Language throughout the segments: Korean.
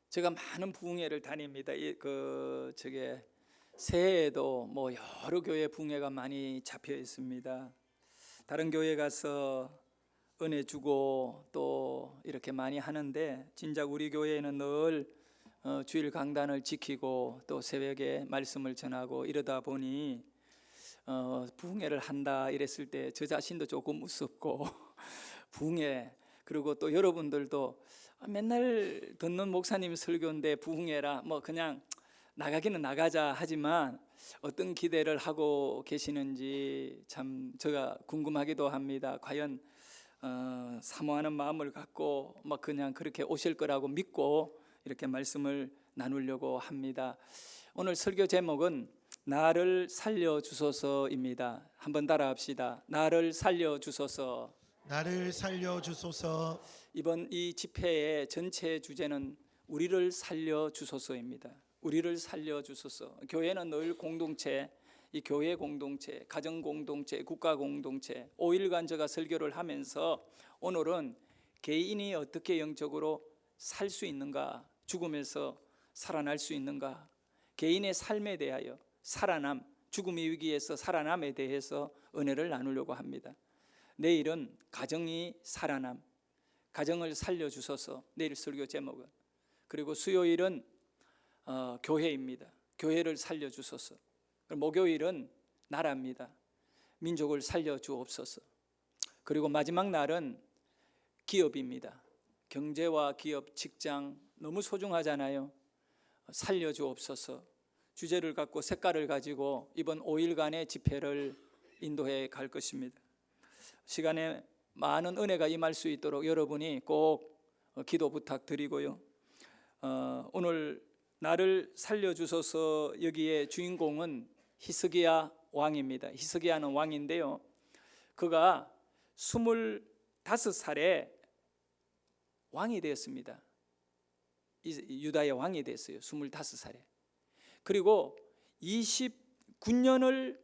제가 많은 부흥회를 다닙니다. 새해에도 뭐 여러 교회 부흥회가 많이 잡혀 있습니다. 다른 교회 가서 은혜 주고 또 이렇게 많이 하는데, 진작 우리 교회에는 늘 주일 강단을 지키고 또 새벽에 말씀을 전하고 이러다 보니 부흥회를 한다 이랬을 때 저 자신도 조금 우습고 부흥회, 그리고 또 여러분들도 맨날 듣는 목사님 설교인데 부흥회라 뭐 그냥 나가기는 나가자 하지만 어떤 기대를 하고 계시는지 참 제가 궁금하기도 합니다. 과연 사모하는 마음을 갖고 막 그냥 그렇게 오실 거라고 믿고 이렇게 말씀을 나누려고 합니다. 오늘 설교 제목은 나를 살려주소서입니다. 한번 따라합시다. 나를 살려주소서. 나를 살려주소서. 이번 이 집회의 전체 주제는 우리를 살려주소서입니다. 우리를 살려주소서. 교회는 늘 공동체, 이 교회 공동체, 가정 공동체, 국가 공동체, 5일간 제가 설교를 하면서 오늘은 개인이 어떻게 영적으로 살 수 있는가, 죽음에서 살아날 수 있는가, 개인의 삶에 대하여 살아남, 죽음의 위기에서 살아남에 대해서 은혜를 나누려고 합니다. 내일은 가정이 살아남, 가정을 살려주소서, 내일 설교 제목은. 그리고 수요일은 교회입니다. 교회를 살려주소서. 목요일은 나라입니다. 민족을 살려주옵소서. 그리고 마지막 날은 기업입니다. 경제와 기업, 직장 너무 소중하잖아요. 살려주옵소서. 주제를 갖고 색깔을 가지고 이번 5일간의 집회를 인도해 갈 것입니다. 시간에 많은 은혜가 임할 수 있도록 여러분이 꼭 기도 부탁드리고요. 오늘 나를 살려주소서, 여기에 주인공은 히스기야 왕입니다. 히스기야는 왕인데요, 그가 25살에 왕이 되었습니다. 유다의 왕이 됐어요. 25살에. 그리고 29년을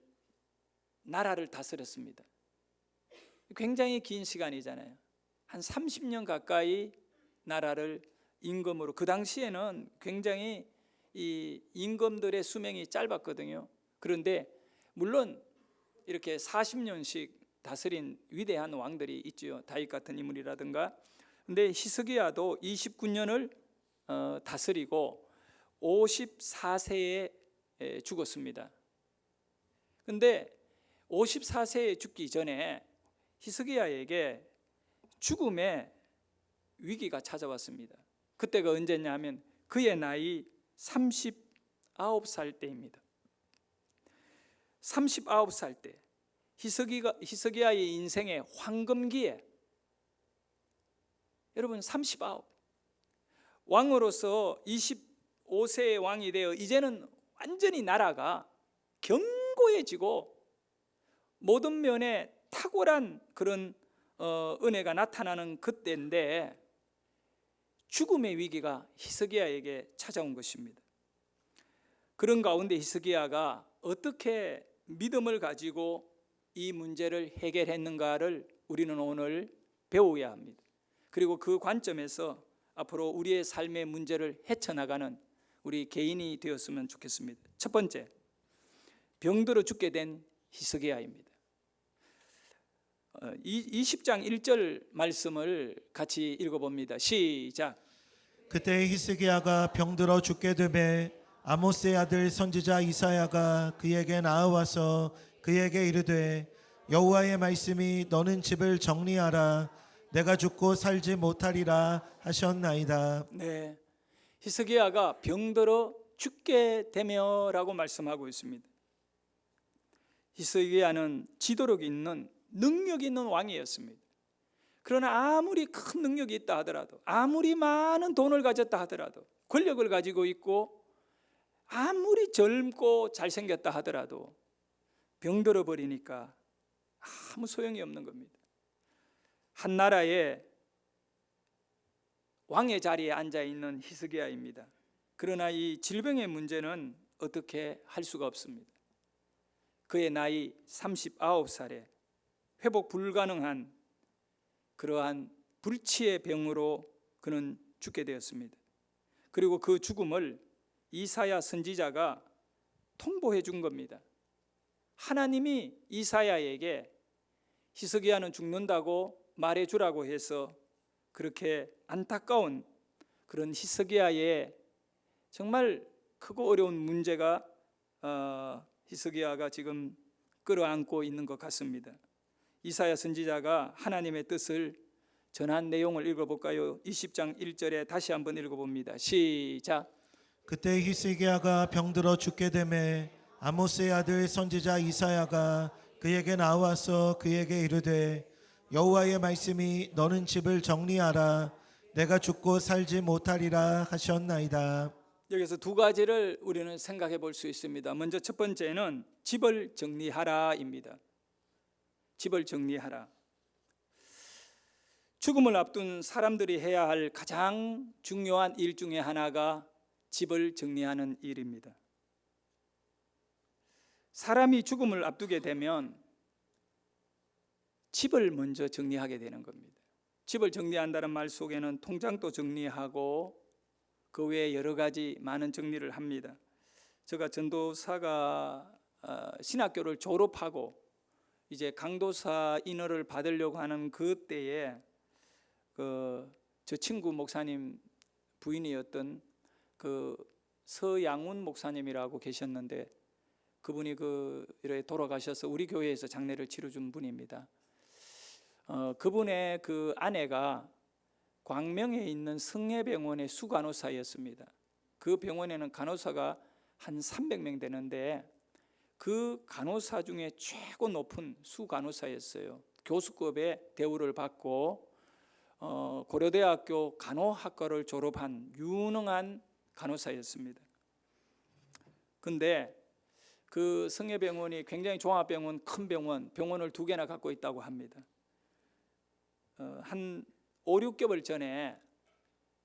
나라를 다스렸습니다. 굉장히 긴 시간이잖아요. 한 30년 가까이 나라를 임금으로, 그 당시에는 굉장히 이 임금들의 수명이 짧았거든요. 그런데 물론 이렇게 40년씩 다스린 위대한 왕들이 있죠. 다윗 같은 인물이라든가. 근데 히스기야도 29년을 다스리고 54세에 죽었습니다. 근데 54세에 죽기 전에 히스기야에게 죽음의 위기가 찾아왔습니다. 그때가 언제냐면 그의 나이 39살 때입니다. 39살 때 히스기야의 인생의 황금기에, 여러분 39, 왕으로서 25세의 왕이 되어 이제는 완전히 나라가 견고해지고 모든 면에 탁월한 그런 은혜가 나타나는 그때인데 죽음의 위기가 히스기야에게 찾아온 것입니다. 그런 가운데 히스기야가 어떻게 믿음을 가지고 이 문제를 해결했는가를 우리는 오늘 배워야 합니다. 그리고 그 관점에서 앞으로 우리의 삶의 문제를 헤쳐나가는 우리 개인이 되었으면 좋겠습니다. 첫 번째, 병들어 죽게 된 히스기야입니다. 20장 1절 말씀을 같이 읽어봅니다. 시작. 그때 히스기야가 병들어 죽게 되매 아모스의 아들 선지자 이사야가 그에게 나아와서 그에게 이르되 여호와의 말씀이 너는 집을 정리하라, 내가 죽고 살지 못하리라 하셨나이다. 네, 히스기야가 병들어 죽게 되며라고 말씀하고 있습니다. 히스기야는 지도력 있는, 능력 있는 왕이었습니다. 그러나 아무리 큰 능력이 있다 하더라도, 아무리 많은 돈을 가졌다 하더라도, 권력을 가지고 있고 아무리 젊고 잘생겼다 하더라도 병들어 버리니까 아무 소용이 없는 겁니다. 한 나라의 왕의 자리에 앉아 있는 히스기야입니다. 그러나 이 질병의 문제는 어떻게 할 수가 없습니다. 그의 나이 39살에 회복 불가능한 그러한 불치의 병으로 그는 죽게 되었습니다. 그리고 그 죽음을 이사야 선지자가 통보해 준 겁니다. 하나님이 이사야에게 히스기야는 죽는다고 말해 주라고 해서 그렇게 안타까운 그런 히스기야의 정말 크고 어려운 문제가 히스기야가 지금 끌어안고 있는 것 같습니다. 이사야 선지자가 하나님의 뜻을 전한 내용을 읽어볼까요? 20장 1절에 다시 한번 읽어봅니다. 시작. 그때 히스기야가 병들어 죽게 되매 아모스의 아들 선지자 이사야가 그에게 나와서 그에게 이르되 여호와의 말씀이 너는 집을 정리하라 내가 죽고 살지 못하리라 하셨나이다. 여기서 두 가지를 우리는 생각해 볼 수 있습니다. 먼저 첫 번째는 집을 정리하라입니다. 집을 정리하라. 죽음을 앞둔 사람들이 해야 할 가장 중요한 일 중에 하나가 집을 정리하는 일입니다. 사람이 죽음을 앞두게 되면 집을 먼저 정리하게 되는 겁니다. 집을 정리한다는 말 속에는 통장도 정리하고 그 외에 여러 가지 많은 정리를 합니다. 제가 전도사가 신학교를 졸업하고 이제 강도사 인허를 받으려고 하는 그때에 저 친구 목사님 부인이었던 그 서양훈 목사님이라고 계셨는데 그분이 이렇게 돌아가셔서 우리 교회에서 장례를 치러준 분입니다. 그분의 그 아내가 광명에 있는 성례병원의 수간호사였습니다. 그 병원에는 간호사가 한 300명 되는데 그 간호사 중에 최고 높은 수간호사였어요. 교수급의 대우를 받고 고려대학교 간호학과를 졸업한 유능한 간호사였습니다. 근데 그 성례병원이 굉장히 종합병원, 큰 병원을 2개나 갖고 있다고 합니다. 한 5, 6개월 전에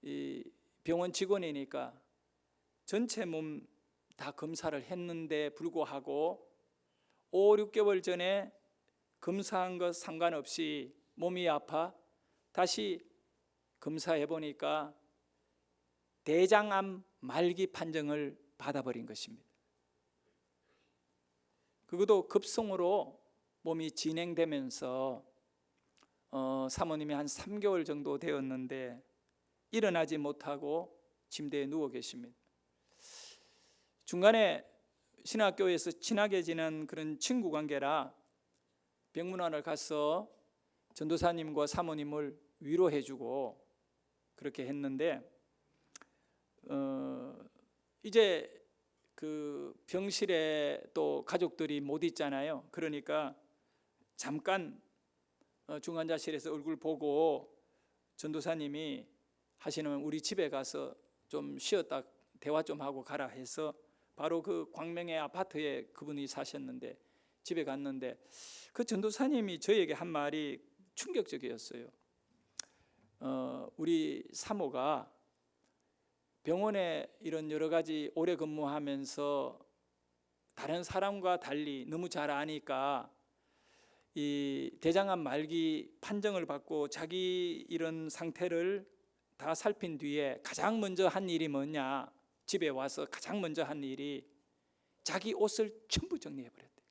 이 병원 직원이니까 전체 몸 다 검사를 했는데 불구하고 5, 6개월 전에 검사한 것 상관없이 몸이 아파 다시 검사해 보니까 대장암 말기 판정을 받아버린 것입니다. 그것도 급성으로 몸이 진행되면서 사모님이 한 3개월 정도 되었는데 일어나지 못하고 침대에 누워 계십니다. 중간에 신학교에서 친하게 지낸 그런 친구 관계라 병문안을 가서 전도사님과 사모님을 위로해주고 그렇게 했는데 이제 그 병실에 또 가족들이 못 있잖아요. 그러니까 잠깐 중환자실에서 얼굴 보고 전도사님이 하시는 우리 집에 가서 좀 쉬었다 대화 좀 하고 가라 해서 바로 그 광명의 아파트에 그분이 사셨는데 집에 갔는데 그 전도사님이 저에게 한 말이 충격적이었어요. 우리 사모가 병원에 이런 여러 가지 오래 근무하면서 다른 사람과 달리 너무 잘 아니까 이 대장암 말기 판정을 받고 자기 이런 상태를 다 살핀 뒤에 가장 먼저 한 일이 뭐냐, 집에 와서 가장 먼저 한 일이 자기 옷을 전부 정리해버렸대.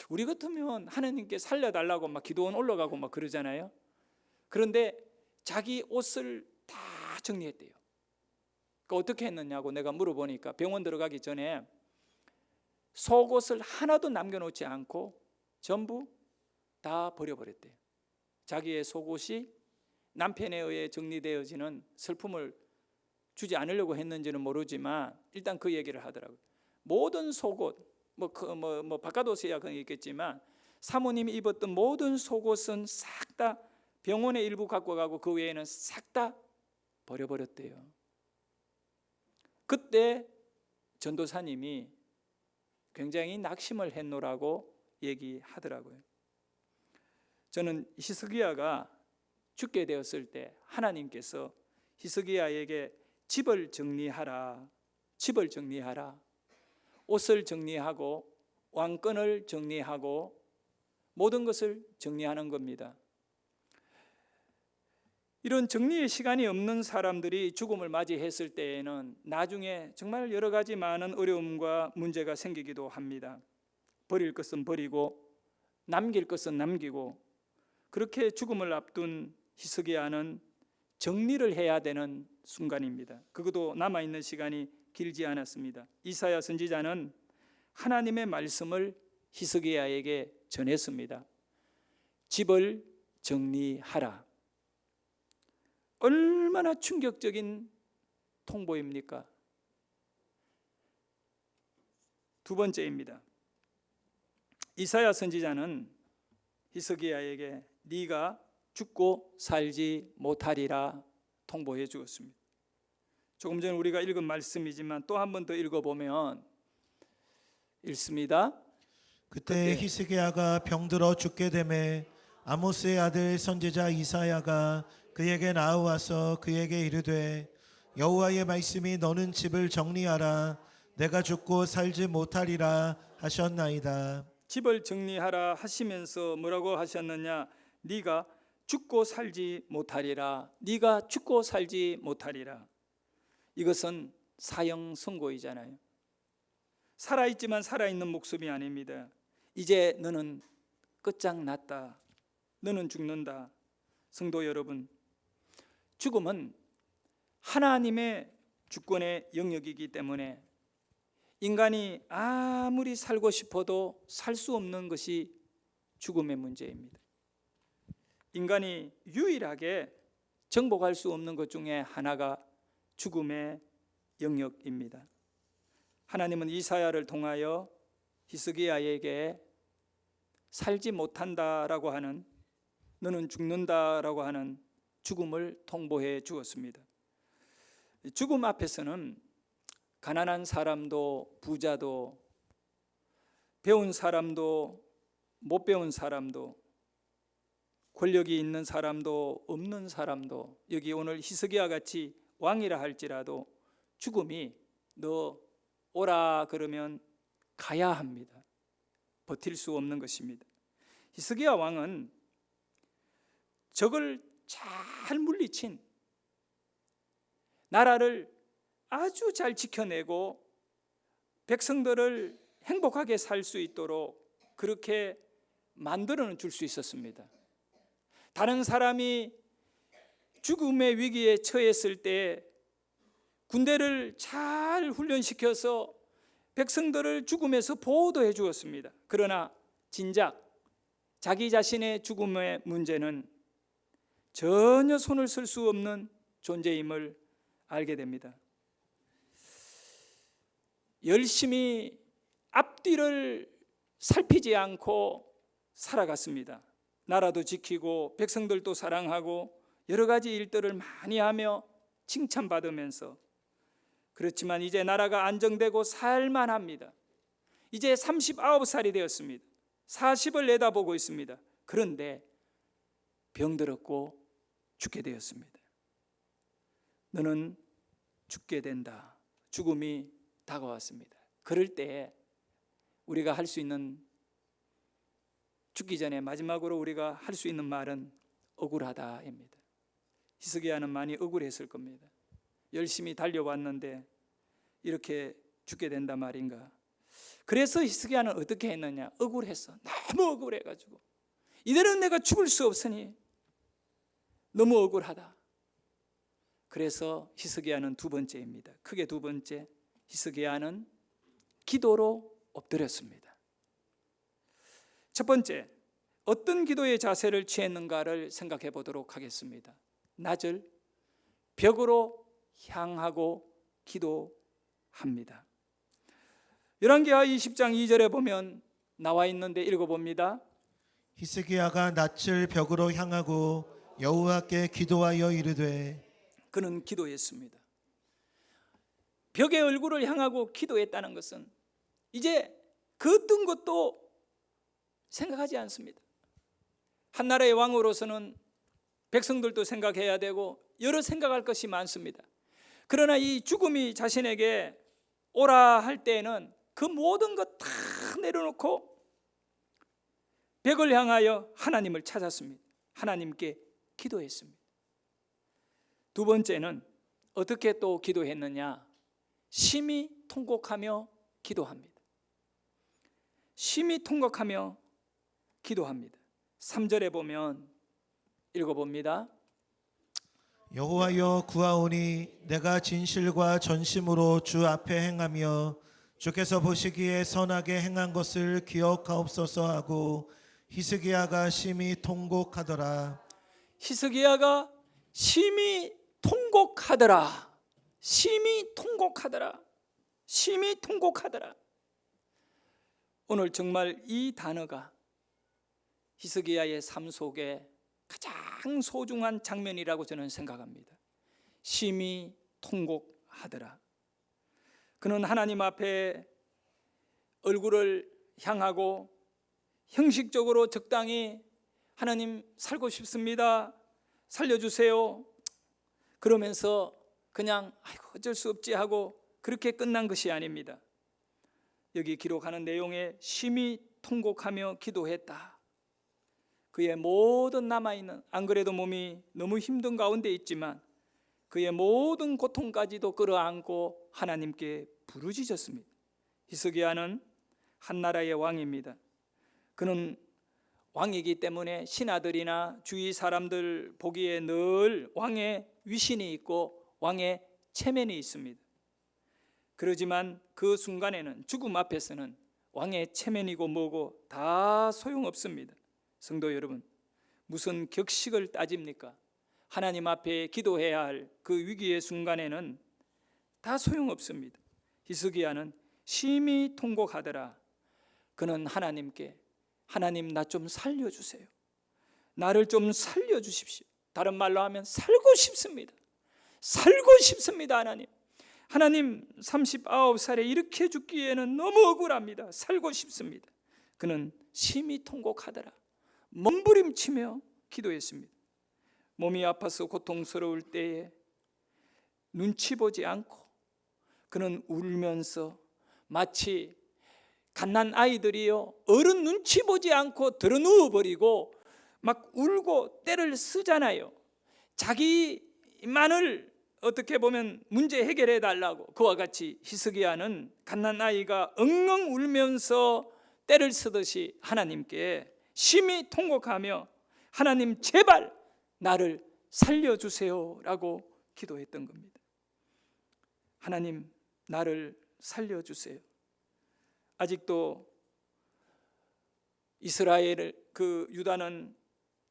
우리 같으면 하나님께 살려달라고 막 기도원 올라가고 막 그러잖아요. 그런데 자기 옷을 다 정리했대요. 그러니까 어떻게 했느냐고 내가 물어보니까 병원 들어가기 전에 속옷을 하나도 남겨놓지 않고 전부 다 버려버렸대요. 자기의 속옷이 남편에 의해 정리되어지는 슬픔을 주지 않으려고 했는지는 모르지만 일단 그 얘기를 하더라고요. 모든 속옷, 뭐 바깥옷이야 그건 있겠지만 사모님이 입었던 모든 속옷은 싹 다 병원에 일부 갖고 가고 그 외에는 싹 다 버려버렸대요. 그때 전도사님이 굉장히 낙심을 했노라고 얘기하더라고요. 저는 히스기야가 죽게 되었을 때 하나님께서 히스기야에게 집을 정리하라, 집을 정리하라, 옷을 정리하고 왕권을 정리하고 모든 것을 정리하는 겁니다. 이런 정리의 시간이 없는 사람들이 죽음을 맞이했을 때에는 나중에 정말 여러 가지 많은 어려움과 문제가 생기기도 합니다. 버릴 것은 버리고 남길 것은 남기고, 그렇게 죽음을 앞둔 히스기야는 정리를 해야 되는 순간입니다. 그것도 남아있는 시간이 길지 않았습니다. 이사야 선지자는 하나님의 말씀을 히스기야에게 전했습니다. 집을 정리하라. 얼마나 충격적인 통보입니까? 두 번째입니다. 이사야 선지자는 히스기야에게 네가 죽고 살지 못하리라 통보해 주었습니다. 조금 전 우리가 읽은 말씀이지만 또 한 번 더 읽어보면 읽습니다. 그때 히스기야가 병들어 죽게 되매 아모스의 아들 선지자 이사야가 그에게 나아와서 그에게 이르되 여호와의 말씀이 너는 집을 정리하라 내가 죽고 살지 못하리라 하셨나이다. 집을 정리하라 하시면서 뭐라고 하셨느냐? 네가 죽고 살지 못하리라. 네가 죽고 살지 못하리라. 이것은 사형 선고이잖아요. 살아있지만 살아있는 목숨이 아닙니다. 이제 너는 끝장났다. 너는 죽는다. 성도 여러분, 죽음은 하나님의 주권의 영역이기 때문에 인간이 아무리 살고 싶어도 살 수 없는 것이 죽음의 문제입니다. 인간이 유일하게 정복할 수 없는 것 중에 하나가 죽음의 영역입니다. 하나님은 이사야를 통하여 히스기야에게 살지 못한다라고 하는, 너는 죽는다라고 하는 죽음을 통보해 주었습니다. 죽음 앞에서는 가난한 사람도 부자도 배운 사람도 못 배운 사람도 권력이 있는 사람도 없는 사람도, 여기 오늘 히스기야 같이 왕이라 할지라도 죽음이 너 오라 그러면 가야 합니다. 버틸 수 없는 것입니다. 히스기야 왕은 적을 잘 물리친, 나라를 아주 잘 지켜내고 백성들을 행복하게 살 수 있도록 그렇게 만들어 줄 수 있었습니다. 다른 사람이 죽음의 위기에 처했을 때 군대를 잘 훈련시켜서 백성들을 죽음에서 보호도 해 주었습니다. 그러나 진작 자기 자신의 죽음의 문제는 전혀 손을 쓸 수 없는 존재임을 알게 됩니다. 열심히 앞뒤를 살피지 않고 살아갔습니다. 나라도 지키고 백성들도 사랑하고 여러 가지 일들을 많이 하며 칭찬받으면서, 그렇지만 이제 나라가 안정되고 살만합니다. 이제 39살이 되었습니다. 40을 내다보고 있습니다. 그런데 병들었고 죽게 되었습니다. 너는 죽게 된다. 죽음이 다가왔습니다. 그럴 때 우리가 할 수 있는, 죽기 전에 마지막으로 우리가 할 수 있는 말은 억울하다입니다. 히스기야는 많이 억울했을 겁니다. 열심히 달려왔는데 이렇게 죽게 된단 말인가. 그래서 히스기야는 어떻게 했느냐? 억울했어. 너무 억울해가지고 이대로는 내가 죽을 수 없으니 너무 억울하다. 그래서 히스기야는 두 번째입니다. 크게 두 번째, 히스기야는 기도로 엎드렸습니다. 첫 번째, 어떤 기도의 자세를 취했는가를 생각해 보도록 하겠습니다. 낯을 벽으로 향하고 기도합니다. 열왕기하 20장 2절에 보면 나와 있는데 읽어봅니다. 히스기야가 낯을 벽으로 향하고 여호와께 기도하여 이르되, 그는 기도했습니다. 벽의 얼굴을 향하고 기도했다는 것은 이제 그 어떤 것도 생각하지 않습니다. 한 나라의 왕으로서는 백성들도 생각해야 되고 여러 생각할 것이 많습니다. 그러나 이 죽음이 자신에게 오라 할 때에는 그 모든 것 다 내려놓고 벽을 향하여 하나님을 찾았습니다. 하나님께 기도했습니다. 두 번째는 어떻게 또 기도했느냐? 심히 통곡하며 기도합니다. 심히 통곡하며 기도합니다. 3절에 보면 읽어봅니다. 여호와여 구하오니 내가 진실과 전심으로 주 앞에 행하며 주께서 보시기에 선하게 행한 것을 기억하옵소서 하고 히스기야가 심히 통곡하더라. 히스기야가 심히 통곡하더라. 심히 통곡하더라. 심히 통곡하더라. 오늘 정말 이 단어가 히스기야의 삶 속에 가장 소중한 장면이라고 저는 생각합니다. 심히 통곡하더라. 그는 하나님 앞에 얼굴을 향하고 형식적으로 적당히 하나님 살고 싶습니다. 살려주세요. 그러면서 그냥 아이고 어쩔 수 없지 하고 그렇게 끝난 것이 아닙니다. 여기 기록하는 내용에 심히 통곡하며 기도했다. 그의 모든 남아있는, 안 그래도 몸이 너무 힘든 가운데 있지만 그의 모든 고통까지도 끌어안고 하나님께 부르짖었습니다. 히스기야는 한 나라의 왕입니다. 그는 왕이기 때문에 신하들이나 주위 사람들 보기에 늘 왕의 위신이 있고 왕의 체면이 있습니다. 그러지만 그 순간에는, 죽음 앞에서는 왕의 체면이고 뭐고 다 소용없습니다. 성도 여러분, 무슨 격식을 따집니까? 하나님 앞에 기도해야 할 그 위기의 순간에는 다 소용없습니다. 히스기야는 심히 통곡하더라. 그는 하나님께, 하나님 나 좀 살려주세요. 나를 좀 살려주십시오. 다른 말로 하면 살고 싶습니다. 살고 싶습니다. 하나님, 하나님 39살에 이렇게 죽기에는 너무 억울합니다. 살고 싶습니다. 그는 심히 통곡하더라. 몸부림치며 기도했습니다. 몸이 아파서 고통스러울 때에 눈치 보지 않고 그는 울면서 마치 갓난 아이들이요 어른 눈치 보지 않고 드러누워버리고 막 울고 떼를 쓰잖아요. 자기만을 어떻게 보면 문제 해결해 달라고. 그와 같이 히스기야는 갓난 아이가 엉엉 울면서 떼를 쓰듯이 하나님께 심히 통곡하며 하나님 제발 나를 살려주세요 라고 기도했던 겁니다. 하나님 나를 살려주세요. 아직도 이스라엘, 유다는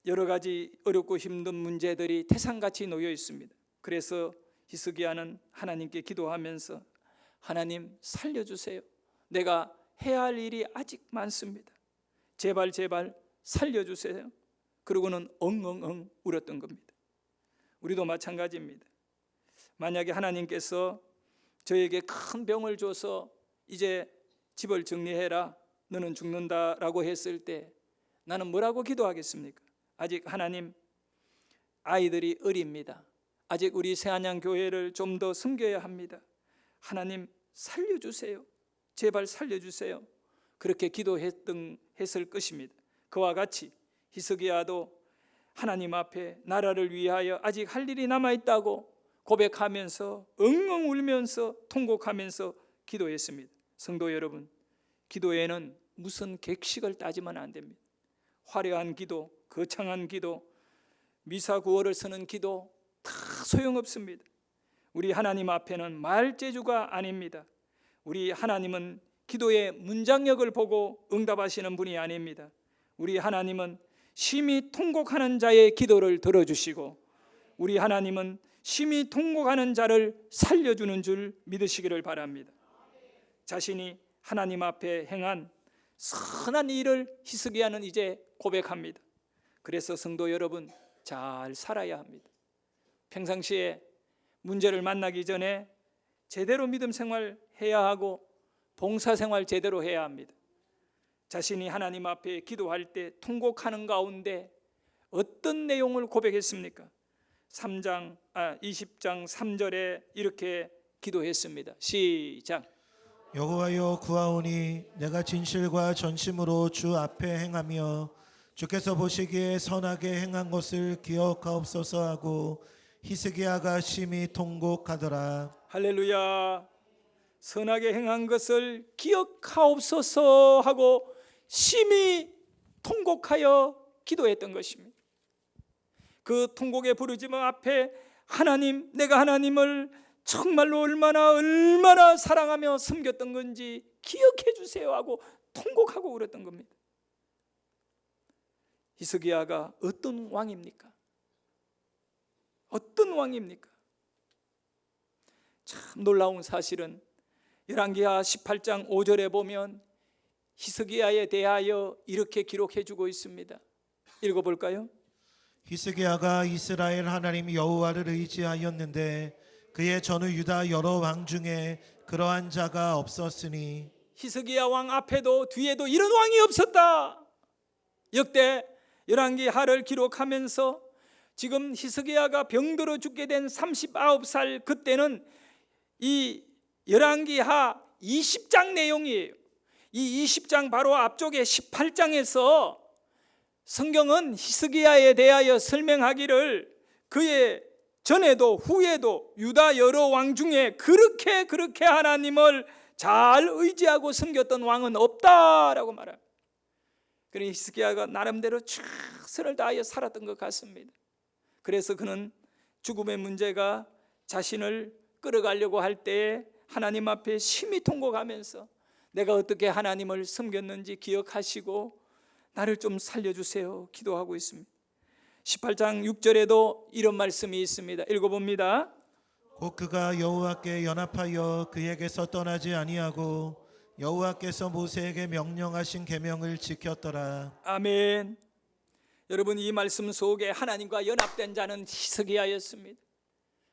여러 가지 어렵고 힘든 문제들이 태산같이 놓여 있습니다. 그래서 히스기야는 하나님께 기도하면서 하나님 살려주세요. 내가 해야 할 일이 아직 많습니다. 제발 제발 살려주세요. 그러고는 엉엉엉 울었던 겁니다. 우리도 마찬가지입니다. 만약에 하나님께서 저에게 큰 병을 줘서 이제 집을 정리해라, 너는 죽는다라고 했을 때 나는 뭐라고 기도하겠습니까? 아직 하나님, 아이들이 어립니다. 아직 우리 새안양 교회를 좀 더 섬겨야 합니다. 하나님 살려주세요. 제발 살려주세요. 그렇게 기도했을 것입니다. 그와 같이 히스기야도 하나님 앞에 나라를 위하여 아직 할 일이 남아있다고 고백하면서 엉엉 울면서 통곡하면서 기도했습니다. 성도 여러분, 기도에는 무슨 객식을 따지면 안 됩니다. 화려한 기도, 거창한 기도, 미사구어를 쓰는 기도 다 소용없습니다. 우리 하나님 앞에는 말재주가 아닙니다. 우리 하나님은 기도의 문장력을 보고 응답하시는 분이 아닙니다. 우리 하나님은 심히 통곡하는 자의 기도를 들어주시고 우리 하나님은 심히 통곡하는 자를 살려주는 줄 믿으시기를 바랍니다. 자신이 하나님 앞에 행한 선한 일을 히스기야는 이제 고백합니다. 그래서 성도 여러분, 잘 살아야 합니다. 평상시에 문제를 만나기 전에 제대로 믿음 생활 해야 하고 봉사 생활 제대로 해야 합니다. 자신이 하나님 앞에 기도할 때 통곡하는 가운데 어떤 내용을 고백했습니까? 20장 3절에 이렇게 기도했습니다. 시작. 여호와여 구하오니 내가 진실과 전심으로 주 앞에 행하며 주께서 보시기에 선하게 행한 것을 기억하옵소서 하고 히스기야가 심히 통곡하더라. 할렐루야. 선하게 행한 것을 기억하옵소서 하고 심히 통곡하여 기도했던 것입니다. 그 통곡의 부르짖음 앞에 하나님, 내가 하나님을 정말로 얼마나 사랑하며 섬겼던 건지 기억해 주세요 하고 통곡하고 울었던 겁니다. 히스기야가 어떤 왕입니까? 어떤 왕입니까? 참 놀라운 사실은 열왕기하 18장 5절에 보면 히스기야에 대하여 이렇게 기록해 주고 있습니다. 읽어볼까요? 히스기야가 이스라엘 하나님 여호와를 의지하였는데 그의 전후 유다 여러 왕 중에 그러한 자가 없었으니. 히스기야 왕 앞에도 뒤에도 이런 왕이 없었다. 역대 열왕기하를 기록하면서 지금 히스기야가 병들어 죽게 된 39살 그때는 이 열왕기하 20장 내용이에요. 이 20장 바로 앞쪽에 18장에서 성경은 히스기야에 대하여 설명하기를 그의 전에도 후에도 유다 여러 왕 중에 그렇게 하나님을 잘 의지하고 섬겼던 왕은 없다라고 말합니다. 그러니 히스기야가 나름대로 최선을 다하여 살았던 것 같습니다. 그래서 그는 죽음의 문제가 자신을 끌어가려고 할 때에 하나님 앞에 심히 통곡하면서 내가 어떻게 하나님을 섬겼는지 기억하시고 나를 좀 살려주세요 기도하고 있습니다. 18장 6절에도 이런 말씀이 있습니다. 읽어봅니다. 곧 그가 여호와께 연합하여 그에게서 떠나지 아니하고 여호와께서 모세에게 명령하신 계명을 지켰더라. 아멘. 여러분, 이 말씀 속에 하나님과 연합된 자는 히스기야였습니다.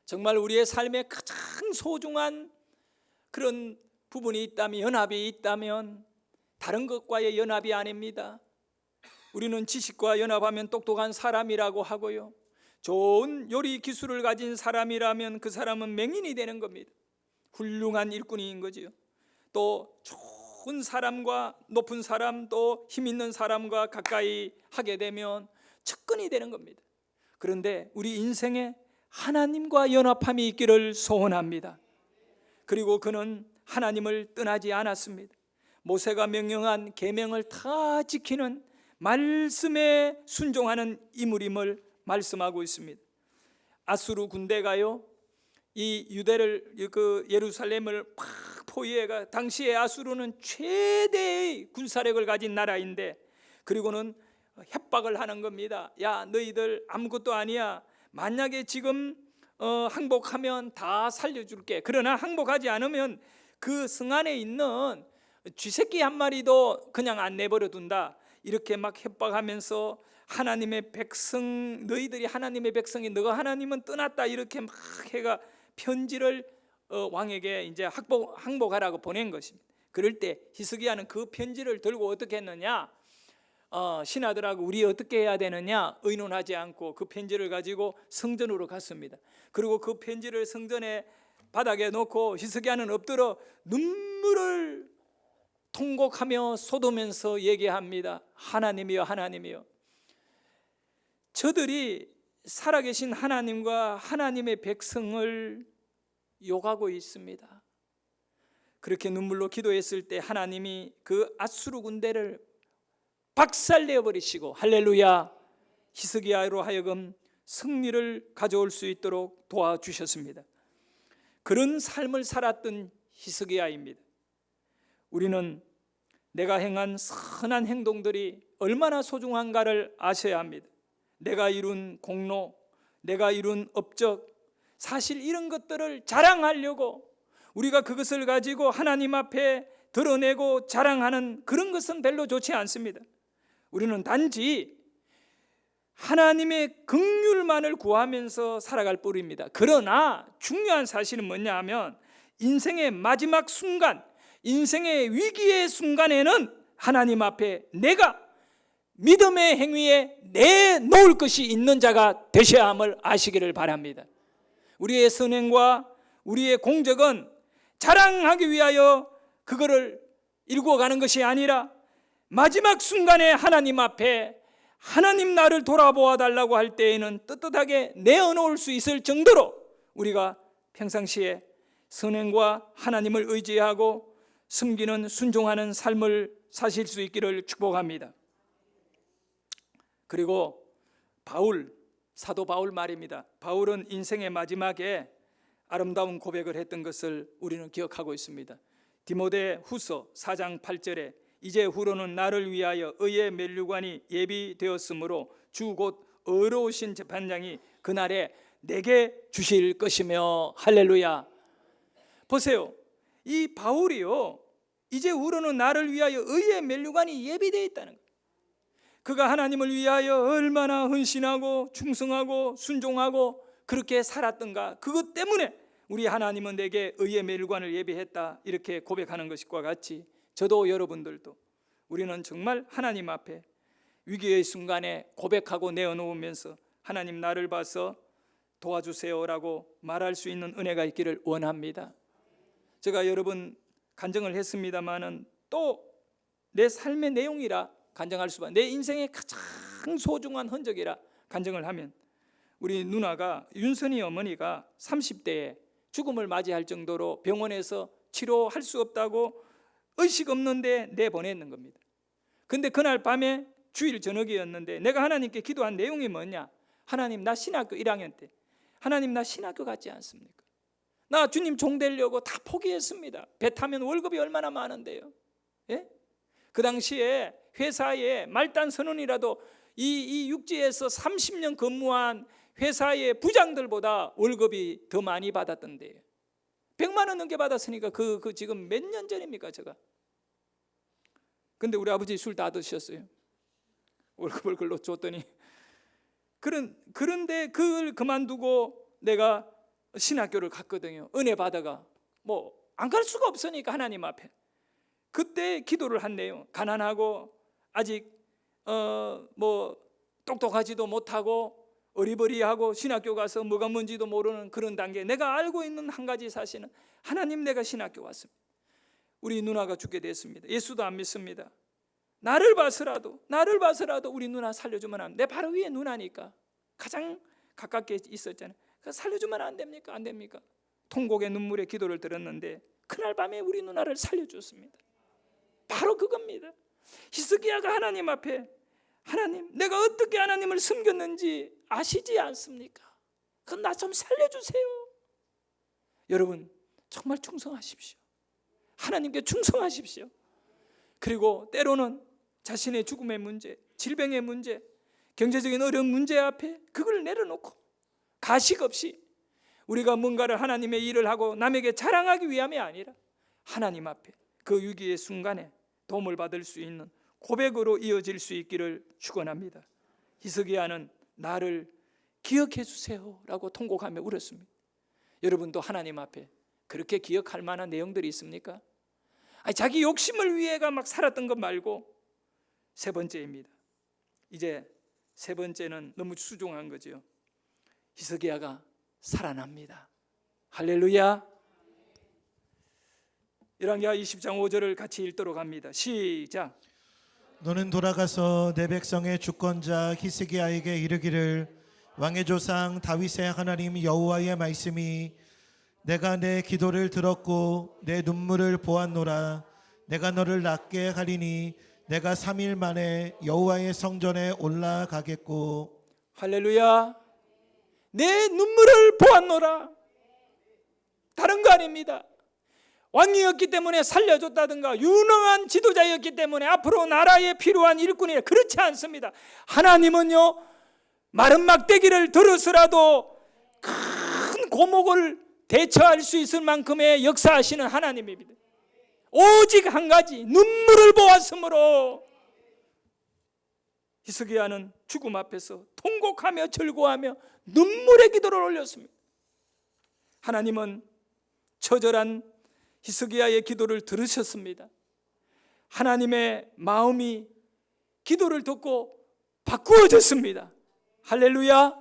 정말 우리의 삶에 가장 소중한 그런 부분이 있다면, 연합이 있다면 다른 것과의 연합이 아닙니다. 우리는 지식과 연합하면 똑똑한 사람이라고 하고요, 좋은 요리 기술을 가진 사람이라면 그 사람은 맹인이 되는 겁니다. 훌륭한 일꾼인 거지요. 또 좋은 사람과 높은 사람, 또 힘 있는 사람과 가까이 하게 되면 측근이 되는 겁니다. 그런데 우리 인생에 하나님과 연합함이 있기를 소원합니다. 그리고 그는 하나님을 떠나지 않았습니다. 모세가 명령한 계명을 다 지키는 말씀에 순종하는 인물임을 말씀하고 있습니다. 아수르 군대가요, 이 유대를, 그 예루살렘을 팍 포위해가, 당시에 아수르는 최대의 군사력을 가진 나라인데, 그리고는 협박을 하는 겁니다. 야, 너희들 아무것도 아니야. 만약에 지금 항복하면 다 살려줄게. 그러나 항복하지 않으면 그 성 안에 있는 쥐새끼 한 마리도 그냥 안 내버려 둔다. 이렇게 막 협박하면서 하나님의 백성, 너희들이 하나님의 백성이, 너가 하나님은 떠났다, 이렇게 막 해가 편지를 왕에게 이제 항복하라고 보낸 것입니다. 그럴 때 히스기야는 그 편지를 들고 어떻게 했느냐, 신하들하고 우리 어떻게 해야 되느냐 의논하지 않고 그 편지를 가지고 성전으로 갔습니다. 그리고 그 편지를 성전에 바닥에 놓고 히스기야는 엎드려 눈물을 통곡하며 쏟으면서 얘기합니다. 하나님이여, 하나님이여, 저들이 살아계신 하나님과 하나님의 백성을 욕하고 있습니다. 그렇게 눈물로 기도했을 때 하나님이 그 아수르 군대를 박살내어 버리시고, 할렐루야, 히스기야로 하여금 승리를 가져올 수 있도록 도와주셨습니다. 그런 삶을 살았던 히스기야입니다. 우리는 내가 행한 선한 행동들이 얼마나 소중한가를 아셔야 합니다. 내가 이룬 공로, 내가 이룬 업적, 사실 이런 것들을 자랑하려고 우리가 그것을 가지고 하나님 앞에 드러내고 자랑하는 그런 것은 별로 좋지 않습니다. 우리는 단지 하나님의 긍휼만을 구하면서 살아갈 뿐입니다. 그러나 중요한 사실은 뭐냐 하면 인생의 마지막 순간, 인생의 위기의 순간에는 하나님 앞에 내가 믿음의 행위에 내놓을 것이 있는 자가 되셔야 함을 아시기를 바랍니다. 우리의 선행과 우리의 공적은 자랑하기 위하여 그거를 이루어가는 것이 아니라 마지막 순간에 하나님 앞에 하나님 나를 돌아보아 달라고 할 때에는 떳떳하게 내어놓을 수 있을 정도로 우리가 평상시에 선행과 하나님을 의지하고 섬기는 순종하는 삶을 사실 수 있기를 축복합니다. 그리고 사도 바울 말입니다. 바울은 인생의 마지막에 아름다운 고백을 했던 것을 우리는 기억하고 있습니다. 디모데 후서 4장 8절에 이제 후로는 나를 위하여 의의 면류관이 예비되었으므로 주 곧 의로우신 재판장이 그날에 내게 주실 것이며. 할렐루야. 보세요. 이 바울이요, 이제 후로는 나를 위하여 의의 면류관이 예비되어 있다는 거예요. 그가 하나님을 위하여 얼마나 헌신하고 충성하고 순종하고 그렇게 살았던가, 그것 때문에 우리 하나님은 내게 의의 면류관을 예비했다, 이렇게 고백하는 것과 같이 저도 여러분들도 우리는 정말 하나님 앞에 위기의 순간에 고백하고 내어놓으면서 하나님 나를 봐서 도와주세요라고 말할 수 있는 은혜가 있기를 원합니다. 제가 여러분 간증을 했습니다마는 또 내 삶의 내용이라 간증할 수밖에, 내 인생의 가장 소중한 흔적이라 간증을 하면, 우리 누나가, 윤선이 어머니가 30대에 죽음을 맞이할 정도로 병원에서 치료할 수 없다고 의식 없는데 내보냈는 겁니다. 근데 그날 밤에 주일 저녁이었는데 내가 하나님께 기도한 내용이 뭐냐? 하나님, 나 신학교 1학년 때 하나님, 나 신학교 같지 않습니까? 나 주님 종 되려고 다 포기했습니다. 배 타면 월급이 얼마나 많은데요. 예? 그 당시에 회사에 말단 선언이라도 이 육지에서 30년 근무한 회사의 부장들보다 월급이 더 많이 받았던데요. 100만 원 넘게 받았으니까 그 지금 몇 년 전입니까 제가. 근데 우리 아버지 술 다 드셨어요. 월급을 글로 줬더니. 그런데 그걸 그만두고 내가 신학교를 갔거든요. 은혜 받아가 뭐 안 갈 수가 없으니까 하나님 앞에. 그때 기도를 한대요. 가난하고 아직 뭐 똑똑하지도 못하고 어리버리하고 신학교 가서 뭐가 뭔지도 모르는 그런 단계. 내가 알고 있는 한 가지 사실은 하나님, 내가 신학교 왔습니다. 우리 누나가 죽게 됐습니다. 예수도 안 믿습니다. 나를 봐서라도 우리 누나 살려주면 안 돼. 내 바로 위에 누나니까 가장 가깝게 있었잖아요. 살려주면 안 됩니까? 안 됩니까? 통곡의 눈물의 기도를 들었는데 그날 밤에 우리 누나를 살려줬습니다. 바로 그겁니다. 히스기야가 하나님 앞에, 하나님, 내가 어떻게 하나님을 섬겼는지 아시지 않습니까? 그건 나 좀 살려주세요. 여러분 정말 충성하십시오. 하나님께 충성하십시오. 그리고 때로는 자신의 죽음의 문제, 질병의 문제, 경제적인 어려운 문제 앞에 그걸 내려놓고 가식 없이 우리가 뭔가를 하나님의 일을 하고 남에게 자랑하기 위함이 아니라 하나님 앞에 그 위기의 순간에 도움을 받을 수 있는 고백으로 이어질 수 있기를 축원합니다. 히스기야는 나를 기억해 주세요라고 통곡하며 울었습니다. 여러분도 하나님 앞에 그렇게 기억할 만한 내용들이 있습니까? 자기 욕심을 위해가 막 살았던 것 말고. 세 번째입니다. 이제 세 번째는 너무 수중한 거죠. 히스기야가 살아납니다. 할렐루야. 열왕기하 20장 5절을 같이 읽도록 합니다. 시작. 너는 돌아가서 내 백성의 주권자 히스기야에게 이르기를, 왕의 조상 다윗의 하나님 여호와의 말씀이 내가 내 기도를 들었고 내 눈물을 보았노라. 내가 너를 낫게 하리니 내가 3일 만에 여호와의 성전에 올라가겠고. 할렐루야. 내 눈물을 보았노라. 다른 거 아닙니다. 왕이었기 때문에 살려줬다든가 유능한 지도자였기 때문에 앞으로 나라에 필요한 일꾼이라, 그렇지 않습니다. 하나님은요, 마른 막대기를 들어서라도 큰 고목을 대처할 수 있을 만큼의 역사하시는 하나님입니다. 오직 한 가지, 눈물을 보았으므로 히스기야는 죽음 앞에서 통곡하며 절고하며 눈물의 기도를 올렸습니다. 하나님은 처절한 히스기야의 기도를 들으셨습니다. 하나님의 마음이 기도를 듣고 바꾸어졌습니다. 할렐루야.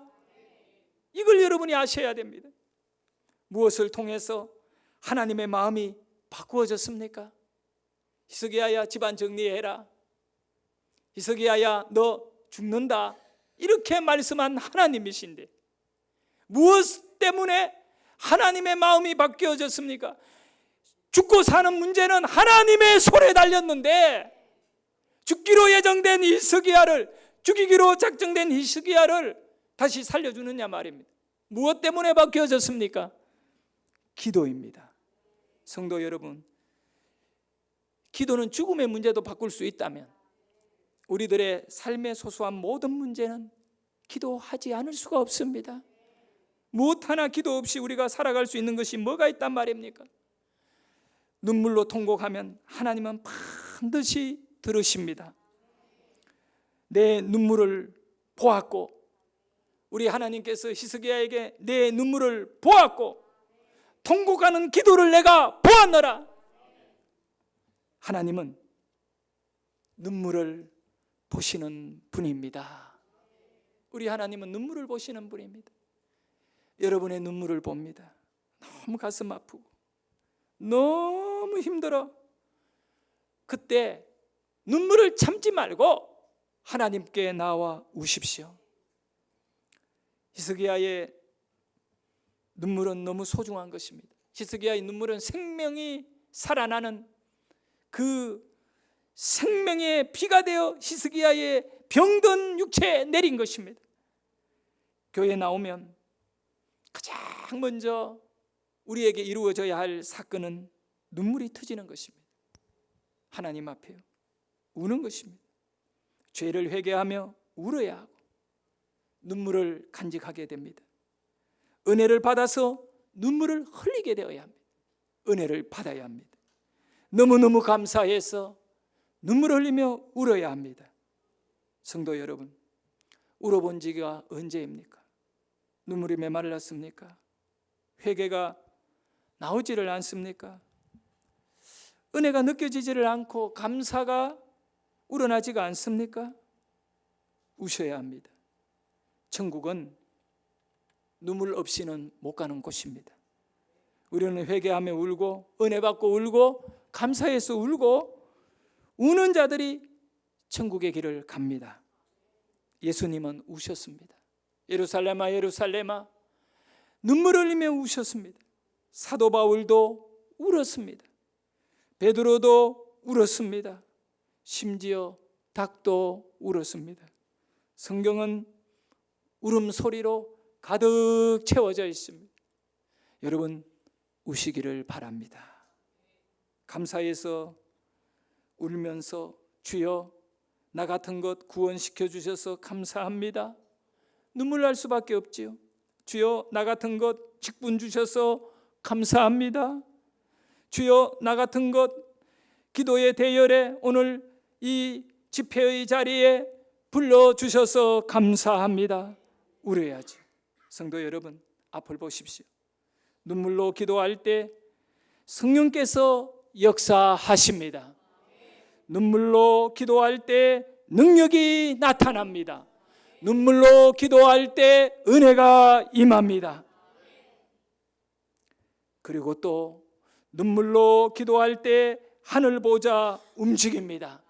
이걸 여러분이 아셔야 됩니다. 무엇을 통해서 하나님의 마음이 바꾸어졌습니까? 히스기야야, 집안 정리해라. 히스기야야, 너 죽는다 이렇게 말씀한 하나님이신데 무엇 때문에 하나님의 마음이 바뀌어졌습니까? 죽고 사는 문제는 하나님의 손에 달렸는데 죽기로 예정된 히스기야를, 죽이기로 작정된 히스기야를 다시 살려주느냐 말입니다. 무엇 때문에 바뀌어졌습니까? 기도입니다. 성도 여러분, 기도는 죽음의 문제도 바꿀 수 있다면 우리들의 삶의 소소한 모든 문제는 기도하지 않을 수가 없습니다. 무엇 하나 기도 없이 우리가 살아갈 수 있는 것이 뭐가 있단 말입니까? 눈물로 통곡하면 하나님은 반드시 들으십니다. 내 눈물을 보았고, 우리 하나님께서 히스기야에게 내 눈물을 보았고 통곡하는 기도를 내가 보았노라. 하나님은 눈물을 보시는 분입니다. 우리 하나님은 눈물을 보시는 분입니다. 여러분의 눈물을 봅니다. 너무 가슴 아프고 너무 힘들어. 그때 눈물을 참지 말고 하나님께 나와 우십시오. 히스기야의 눈물은 너무 소중한 것입니다. 히스기야의 눈물은 생명이 살아나는 그 생명의 비가 되어 히스기야의 병든 육체에 내린 것입니다. 교회에 나오면 가장 먼저 우리에게 이루어져야 할 사건은 눈물이 터지는 것입니다. 하나님 앞에 우는 것입니다. 죄를 회개하며 울어야 하고 눈물을 간직하게 됩니다. 은혜를 받아서 눈물을 흘리게 되어야 합니다. 은혜를 받아야 합니다. 너무너무 감사해서 눈물을 흘리며 울어야 합니다. 성도 여러분, 울어본 지가 언제입니까? 눈물이 메말랐습니까? 회개가 나오지를 않습니까? 은혜가 느껴지지를 않고 감사가 우러나지가 않습니까? 우셔야 합니다. 천국은 눈물 없이는 못 가는 곳입니다. 우리는 회개하며 울고 은혜 받고 울고 감사해서 울고 우는 자들이 천국의 길을 갑니다. 예수님은 우셨습니다. 예루살렘아 예루살렘아 눈물 흘리며 우셨습니다. 사도 바울도 울었습니다. 베드로도 울었습니다. 심지어 닭도 울었습니다. 성경은 울음소리로 가득 채워져 있습니다. 여러분 우시기를 바랍니다. 감사해서 울면서 주여 나 같은 것 구원시켜 주셔서 감사합니다. 눈물 날 수밖에 없지요. 주여 나 같은 것 직분 주셔서 감사합니다. 주여 나 같은 것 기도의 대열에 오늘 이 집회의 자리에 불러주셔서 감사합니다. 울어야지. 성도 여러분 앞을 보십시오. 눈물로 기도할 때 성령께서 역사하십니다. 눈물로 기도할 때 능력이 나타납니다. 눈물로 기도할 때 은혜가 임합니다. 그리고 또 눈물로 기도할 때 하늘 보좌 움직입니다.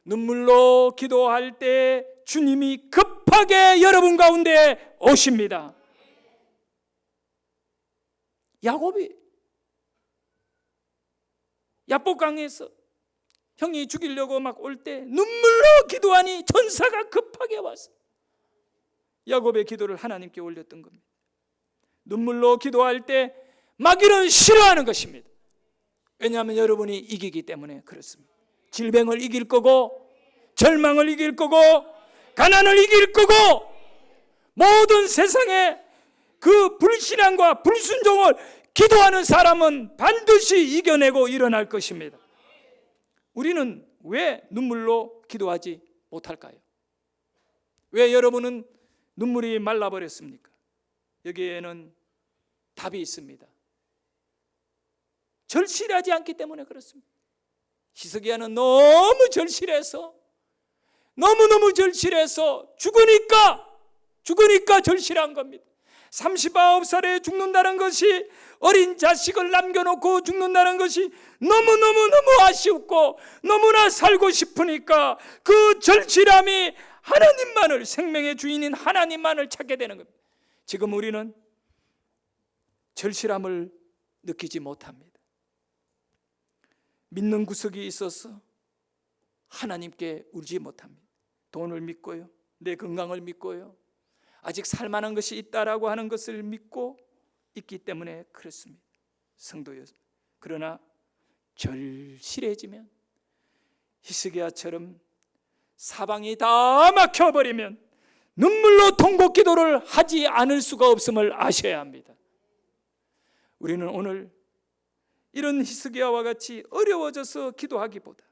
눈물로 기도할 때 주님이 급하게 여러분 가운데 오십니다. 야곱이 야복강에서 형이 죽이려고 막 올 때 눈물로 기도하니 천사가 급하게 왔어. 야곱의 기도를 하나님께 올렸던 겁니다. 눈물로 기도할 때 마귀는 싫어하는 것입니다. 왜냐하면 여러분이 이기기 때문에 그렇습니다. 질병을 이길 거고 절망을 이길 거고 가난을 이길 거고 모든 세상의 그 불신앙과 불순종을 기도하는 사람은 반드시 이겨내고 일어날 것입니다. 우리는 왜 눈물로 기도하지 못할까요? 왜 여러분은 눈물이 말라버렸습니까? 여기에는 답이 있습니다. 절실하지 않기 때문에 그렇습니다. 히스기야는 너무 절실해서 너무너무 절실해서 죽으니까 절실한 겁니다. 39살에 죽는다는 것이 어린 자식을 남겨놓고 죽는다는 것이 너무 아쉽고 너무나 살고 싶으니까 그 절실함이 하나님만을, 생명의 주인인 하나님만을 찾게 되는 겁니다. 지금 우리는 절실함을 느끼지 못합니다. 믿는 구석이 있어서 하나님께 울지 못합니다. 돈을 믿고요, 내 건강을 믿고요, 아직 살만한 것이 있다라고 하는 것을 믿고 있기 때문에 그렇습니다. 성도여, 그러나 절실해지면 히스기야처럼 사방이 다 막혀버리면 눈물로 통곡 기도를 하지 않을 수가 없음을 아셔야 합니다. 우리는 오늘 이런 히스기야와 같이 어려워져서 기도하기보다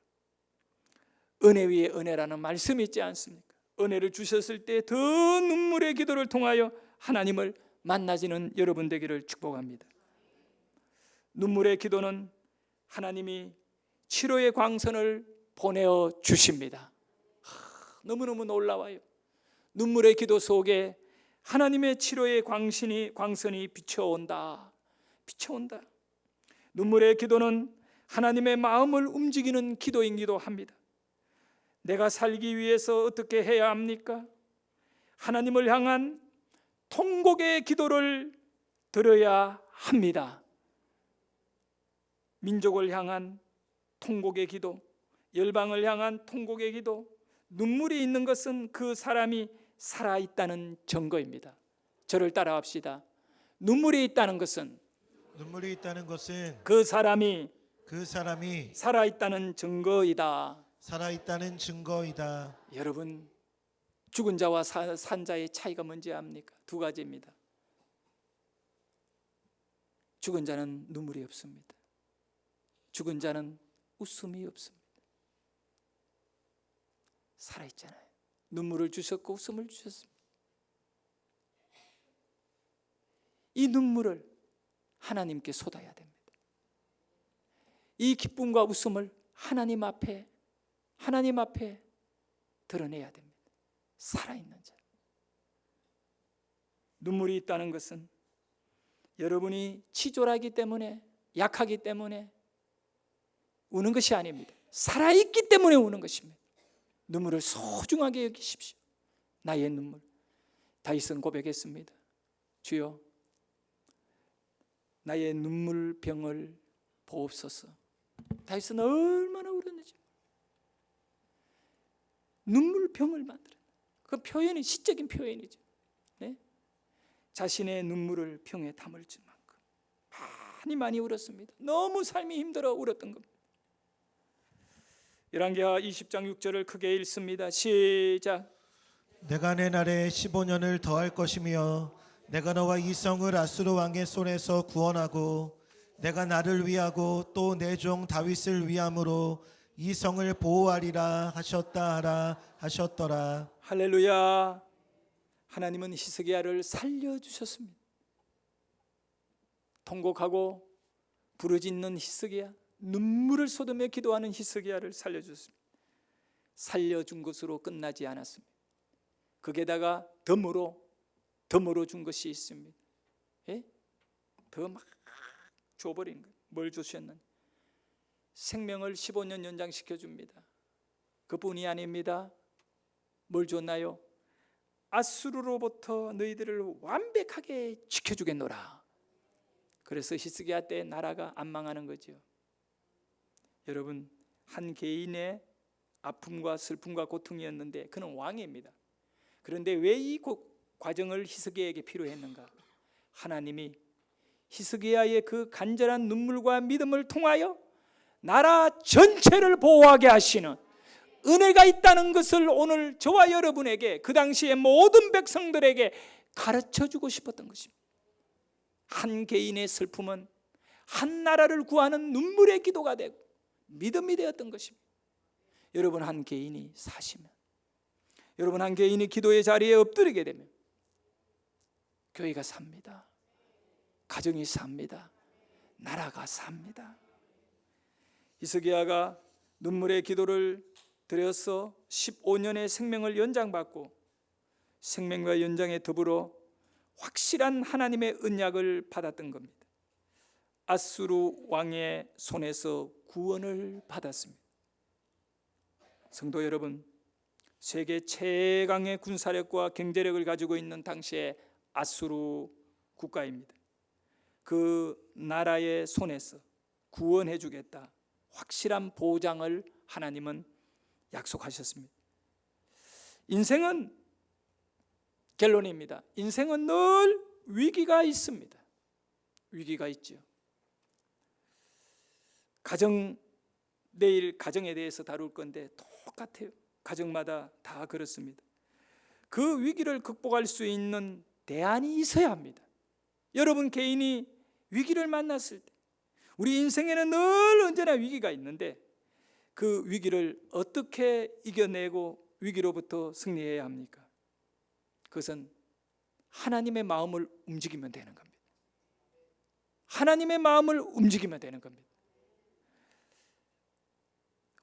은혜 위에 은혜라는 말씀이 있지 않습니까? 은혜를 주셨을 때 더 눈물의 기도를 통하여 하나님을 만나지는 여러분 되기를 축복합니다. 눈물의 기도는 하나님이 치료의 광선을 보내어 주십니다. 너무너무 놀라워요. 눈물의 기도 속에 하나님의 치료의 광선이 비춰온다. 눈물의 기도는 하나님의 마음을 움직이는 기도이기도 합니다. 내가 살기 위해서 어떻게 해야 합니까? 하나님을 향한 통곡의 기도를 드려야 합니다. 민족을 향한 통곡의 기도, 열방을 향한 통곡의 기도, 눈물이 있는 것은 그 사람이 살아있다는 증거입니다. 저를 따라합시다. 눈물이 있다는 것은 그 사람이 살아있다는 증거이다. 여러분, 죽은 자와 산 자의 차이가 뭔지 압니까? 두 가지입니다. 죽은 자는 눈물이 없습니다. 죽은 자는 웃음이 없습니다. 살아있잖아요. 눈물을 주셨고 웃음을 주셨습니다. 이 눈물을 하나님께 쏟아야 됩니다. 이 기쁨과 웃음을 하나님 앞에 드러내야 됩니다. 살아있는 자. 눈물이 있다는 것은 여러분이 치졸하기 때문에, 약하기 때문에 우는 것이 아닙니다. 살아있기 때문에 우는 것입니다. 눈물을 소중하게 여기십시오. 나의 눈물. 다윗은 고백했습니다. 주여, 나의 눈물병을 보옵소서. 다윗은 얼마나 울었는지. 눈물병을 만들었다. 그 표현이 시적인 표현이죠. 네? 자신의 눈물을 병에 담을 만큼 많이 울었습니다. 너무 삶이 힘들어 울었던 겁니다. 열왕기하 20장 6절을 크게 읽습니다. 시작. 내가 내 날에 15년을 더할 것이며 내가 너와 이 성을 아수르 왕의 손에서 구원하고 내가 나를 위하고 또 내 종 다윗을 위함으로 이 성을 보호하리라 하셨더라. 할렐루야. 하나님은 히스기야를 살려주셨습니다. 통곡하고 부르짖는 히스기야, 눈물을 쏟으며 기도하는 히스기야를 살려주셨습니다. 살려준 것으로 끝나지 않았습니다. 거기에다가 덤으로 준 것이 있습니다. 예? 더 막 줘버린 거예요. 뭘 주셨느냐? 생명을 15년 연장시켜 줍니다. 그뿐이 아닙니다. 뭘 줬나요? 아수르로부터 너희들을 완벽하게 지켜주겠노라. 그래서 히스기야 때 나라가 안 망하는 거죠. 여러분, 한 개인의 아픔과 슬픔과 고통이었는데 그는 왕입니다. 그런데 왜 이 과정을 히스기야에게 필요했는가? 하나님이 히스기야의 그 간절한 눈물과 믿음을 통하여 나라 전체를 보호하게 하시는 은혜가 있다는 것을 오늘 저와 여러분에게, 그 당시의 모든 백성들에게 가르쳐주고 싶었던 것입니다. 한 개인의 슬픔은 한 나라를 구하는 눈물의 기도가 되고 믿음이 되었던 것입니다. 여러분 한 개인이 사시면, 여러분 한 개인이 기도의 자리에 엎드리게 되면 교회가 삽니다. 가정이 삽니다. 나라가 삽니다. 히스기야가 눈물의 기도를 드려서 15년의 생명을 연장받고 생명과 연장에 더불어 확실한 하나님의 언약을 받았던 겁니다. 아수르 왕의 손에서 구원을 받았습니다. 성도 여러분, 세계 최강의 군사력과 경제력을 가지고 있는 당시의 아수르 국가입니다. 그 나라의 손에서 구원해 주겠다, 확실한 보장을 하나님은 약속하셨습니다. 인생은, 결론입니다, 인생은 늘 위기가 있습니다. 위기가 있죠. 내일 가정에 대해서 다룰 건데 똑같아요. 가정마다 다 그렇습니다. 그 위기를 극복할 수 있는 대안이 있어야 합니다. 여러분 개인이 위기를 만났을 때, 우리 인생에는 늘 언제나 위기가 있는데 그 위기를 어떻게 이겨내고 위기로부터 승리해야 합니까? 그것은 하나님의 마음을 움직이면 되는 겁니다. 하나님의 마음을 움직이면 되는 겁니다.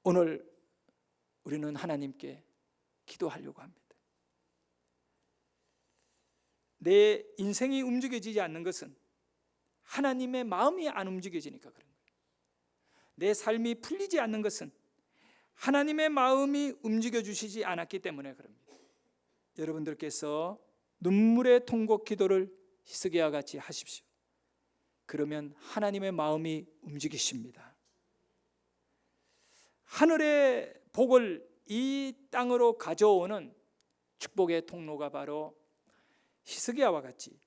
오늘 우리는 하나님께 기도하려고 합니다. 내 인생이 움직여지지 않는 것은 하나님의 마음이 안 움직여지니까 그런 거예요. 내 삶이 풀리지 않는 것은 하나님의 마음이 움직여주시지 않았기 때문에 그럽니다. 여러분들께서 눈물의 통곡 기도를 히스기야와 같이 하십시오. 그러면 하나님의 마음이 움직이십니다. 하늘의 복을 이 땅으로 가져오는 축복의 통로가 바로 히스기야와 같이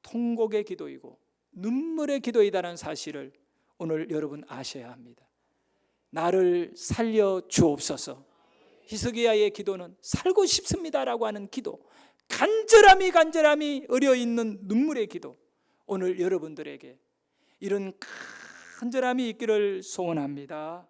통곡의 기도이고 눈물의 기도이다라는 사실을 오늘 여러분 아셔야 합니다. 나를 살려 주옵소서. 히스기야의 기도는 살고 싶습니다라고 하는 기도, 간절함이 어려있는 눈물의 기도, 오늘 여러분들에게 이런 간절함이 있기를 소원합니다.